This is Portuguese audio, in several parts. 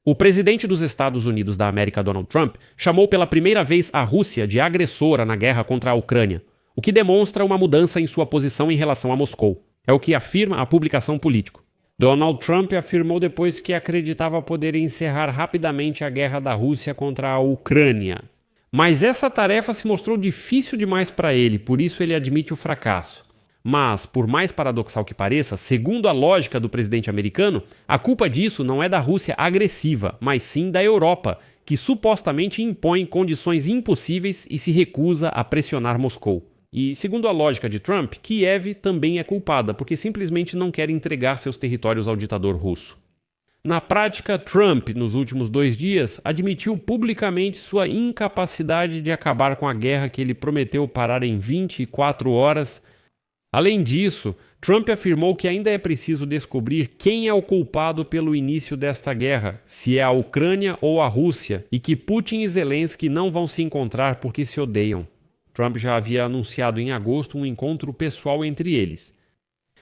O presidente dos Estados Unidos da América, Donald Trump, chamou pela primeira vez a Rússia de agressora na guerra contra a Ucrânia, o que demonstra uma mudança em sua posição em relação a Moscou. É o que afirma a publicação Político. Donald Trump afirmou depois que acreditava poder encerrar rapidamente a guerra da Rússia contra a Ucrânia. Mas essa tarefa se mostrou difícil demais para ele, por isso ele admite o fracasso. Mas, por mais paradoxal que pareça, segundo a lógica do presidente americano, a culpa disso não é da Rússia agressiva, mas sim da Europa, que supostamente impõe condições impossíveis e se recusa a pressionar Moscou. E, segundo a lógica de Trump, Kiev também é culpada, porque simplesmente não quer entregar seus territórios ao ditador russo. Na prática, Trump, nos últimos 2 dias, admitiu publicamente sua incapacidade de acabar com a guerra que ele prometeu parar em 24 horas. Além disso, Trump afirmou que ainda é preciso descobrir quem é o culpado pelo início desta guerra, se é a Ucrânia ou a Rússia, e que Putin e Zelensky não vão se encontrar porque se odeiam. Trump já havia anunciado em agosto um encontro pessoal entre eles.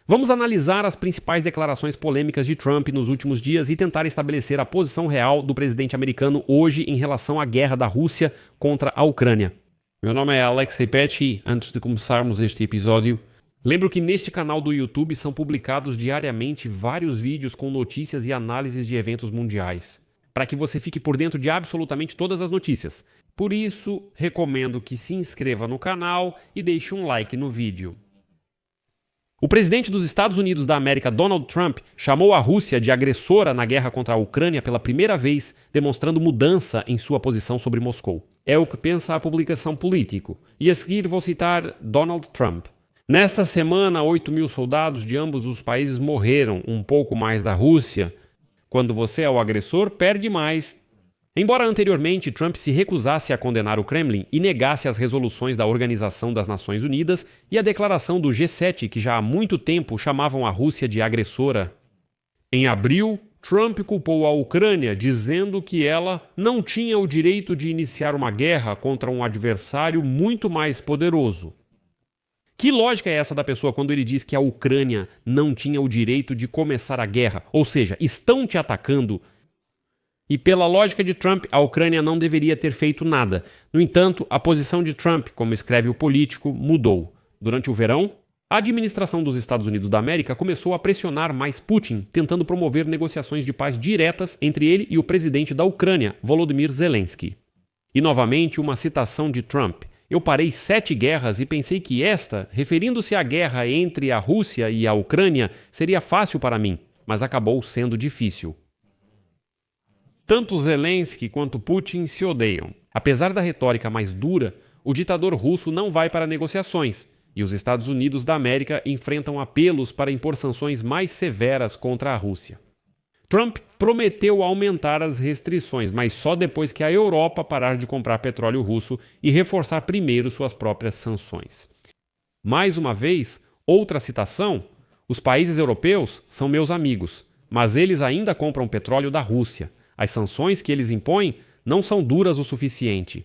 Vamos analisar as principais declarações polêmicas de Trump nos últimos dias e tentar estabelecer a posição real do presidente americano hoje em relação à guerra da Rússia contra a Ucrânia. Meu nome é Alexei Petch e, antes de começarmos este episódio, lembro que neste canal do YouTube são publicados diariamente vários vídeos com notícias e análises de eventos mundiais, para que você fique por dentro de absolutamente todas as notícias. Por isso, recomendo que se inscreva no canal e deixe um like no vídeo. O presidente dos Estados Unidos da América, Donald Trump, chamou a Rússia de agressora na guerra contra a Ucrânia pela primeira vez, demonstrando mudança em sua posição sobre Moscou. É o que pensa a publicação Político. E a seguir vou citar Donald Trump. Nesta semana, 8.000 soldados de ambos os países morreram, um pouco mais da Rússia. Quando você é o agressor, perde mais. Embora anteriormente Trump se recusasse a condenar o Kremlin e negasse as resoluções da Organização das Nações Unidas e a declaração do G7, que já há muito tempo chamavam a Rússia de agressora. Em abril, Trump culpou a Ucrânia, dizendo que ela não tinha o direito de iniciar uma guerra contra um adversário muito mais poderoso. Que lógica é essa da pessoa quando ele diz que a Ucrânia não tinha o direito de começar a guerra? Ou seja, estão te atacando. E pela lógica de Trump, a Ucrânia não deveria ter feito nada. No entanto, a posição de Trump, como escreve o Político, mudou. Durante o verão, a administração dos Estados Unidos da América começou a pressionar mais Putin, tentando promover negociações de paz diretas entre ele e o presidente da Ucrânia, Volodymyr Zelensky. E novamente uma citação de Trump. Eu parei 7 guerras e pensei que esta, referindo-se à guerra entre a Rússia e a Ucrânia, seria fácil para mim, mas acabou sendo difícil. Tanto Zelensky quanto Putin se odeiam. Apesar da retórica mais dura, o ditador russo não vai para negociações, e os Estados Unidos da América enfrentam apelos para impor sanções mais severas contra a Rússia. Trump prometeu aumentar as restrições, mas só depois que a Europa parar de comprar petróleo russo e reforçar primeiro suas próprias sanções. Mais uma vez, outra citação: os países europeus são meus amigos, mas eles ainda compram petróleo da Rússia. As sanções que eles impõem não são duras o suficiente.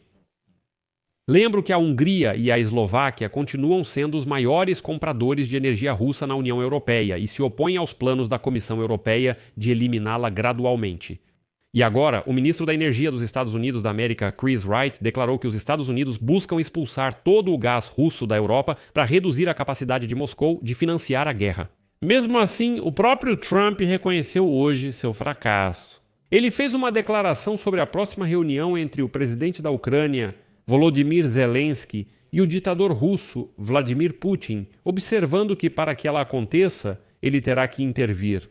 Lembro que a Hungria e a Eslováquia continuam sendo os maiores compradores de energia russa na União Europeia e se opõem aos planos da Comissão Europeia de eliminá-la gradualmente. E agora, o ministro da Energia dos Estados Unidos da América, Chris Wright, declarou que os Estados Unidos buscam expulsar todo o gás russo da Europa para reduzir a capacidade de Moscou de financiar a guerra. Mesmo assim, o próprio Trump reconheceu hoje seu fracasso. Ele fez uma declaração sobre a próxima reunião entre o presidente da Ucrânia, Volodymyr Zelensky, e o ditador russo, Vladimir Putin, observando que para que ela aconteça, ele terá que intervir.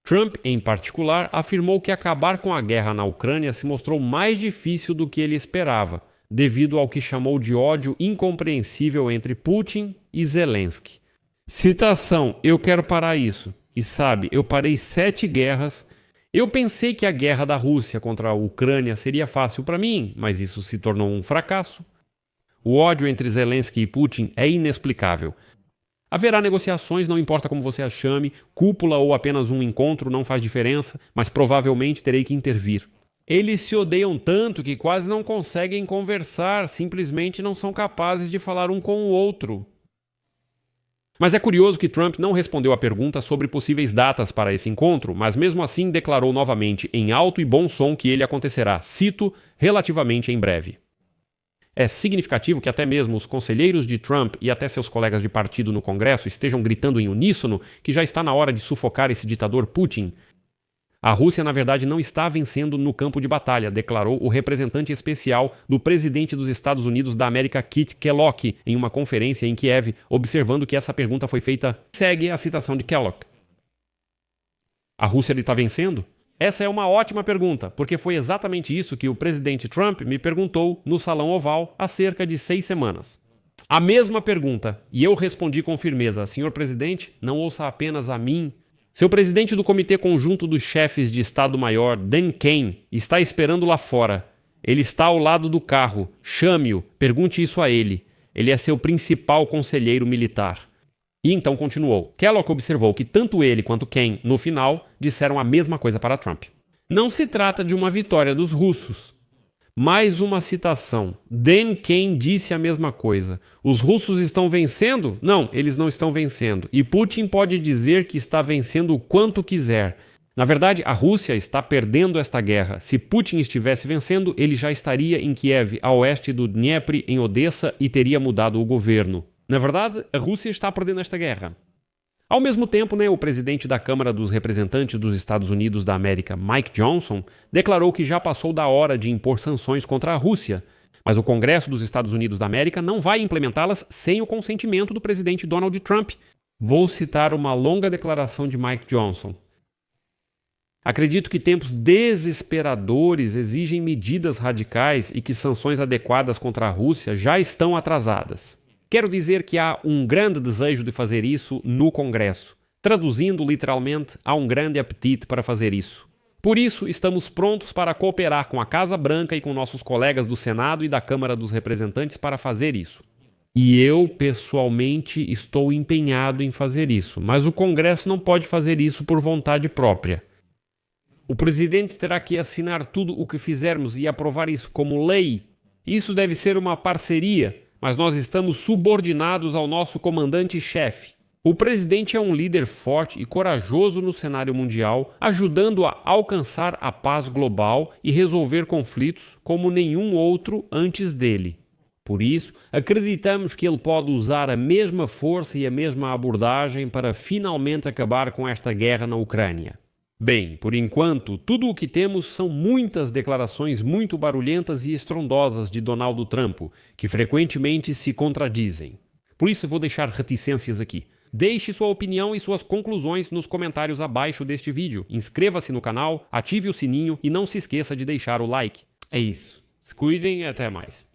Trump, em particular, afirmou que acabar com a guerra na Ucrânia se mostrou mais difícil do que ele esperava, devido ao que chamou de ódio incompreensível entre Putin e Zelensky. Citação: eu quero parar isso. E sabe, eu parei 7 guerras. Eu pensei que a guerra da Rússia contra a Ucrânia seria fácil para mim, mas isso se tornou um fracasso. O ódio entre Zelensky e Putin é inexplicável. Haverá negociações, não importa como você as chame, cúpula ou apenas um encontro não faz diferença, mas provavelmente terei que intervir. Eles se odeiam tanto que quase não conseguem conversar, simplesmente não são capazes de falar um com o outro. Mas é curioso que Trump não respondeu à pergunta sobre possíveis datas para esse encontro, mas mesmo assim declarou novamente em alto e bom som que ele acontecerá, cito, relativamente em breve. É significativo que até mesmo os conselheiros de Trump e até seus colegas de partido no Congresso estejam gritando em uníssono que já está na hora de sufocar esse ditador Putin. A Rússia, na verdade, não está vencendo no campo de batalha, declarou o representante especial do presidente dos Estados Unidos da América, Keith Kellogg, em uma conferência em Kiev, observando que essa pergunta foi feita. Segue a citação de Kellogg. A Rússia está vencendo? Essa é uma ótima pergunta, porque foi exatamente isso que o presidente Trump me perguntou no Salão Oval há cerca de 6 semanas. A mesma pergunta, e eu respondi com firmeza: senhor presidente, não ouça apenas a mim. Seu presidente do Comitê Conjunto dos Chefes de Estado-Maior, Dan Kane, está esperando lá fora. Ele está ao lado do carro. Chame-o, pergunte isso a ele. Ele é seu principal conselheiro militar. E então continuou. Kellogg observou que tanto ele quanto Kane, no final, disseram a mesma coisa para Trump. Não se trata de uma vitória dos russos. Mais uma citação. Dan Kane disse a mesma coisa. Os russos estão vencendo? Não, eles não estão vencendo. E Putin pode dizer que está vencendo o quanto quiser. Na verdade, a Rússia está perdendo esta guerra. Se Putin estivesse vencendo, ele já estaria em Kiev, a oeste do Dnieper, em Odessa, e teria mudado o governo. Na verdade, a Rússia está perdendo esta guerra. Ao mesmo tempo, o presidente da Câmara dos Representantes dos Estados Unidos da América, Mike Johnson, declarou que já passou da hora de impor sanções contra a Rússia, mas o Congresso dos Estados Unidos da América não vai implementá-las sem o consentimento do presidente Donald Trump. Vou citar uma longa declaração de Mike Johnson. Acredito que tempos desesperadores exigem medidas radicais e que sanções adequadas contra a Rússia já estão atrasadas. Quero dizer que há um grande desejo de fazer isso no Congresso. Traduzindo literalmente, há um grande apetite para fazer isso. Por isso, estamos prontos para cooperar com a Casa Branca e com nossos colegas do Senado e da Câmara dos Representantes para fazer isso. E eu, pessoalmente, estou empenhado em fazer isso, mas o Congresso não pode fazer isso por vontade própria. O presidente terá que assinar tudo o que fizermos e aprovar isso como lei. Isso deve ser uma parceria, mas nós estamos subordinados ao nosso comandante-chefe. O presidente é um líder forte e corajoso no cenário mundial, ajudando a alcançar a paz global e resolver conflitos como nenhum outro antes dele. Por isso, acreditamos que ele pode usar a mesma força e a mesma abordagem para finalmente acabar com esta guerra na Ucrânia. Bem, por enquanto, tudo o que temos são muitas declarações muito barulhentas e estrondosas de Donald Trump, que frequentemente se contradizem. Por isso vou deixar reticências aqui. Deixe sua opinião e suas conclusões nos comentários abaixo deste vídeo. Inscreva-se no canal, ative o sininho e não se esqueça de deixar o like. É isso. Se cuidem e até mais.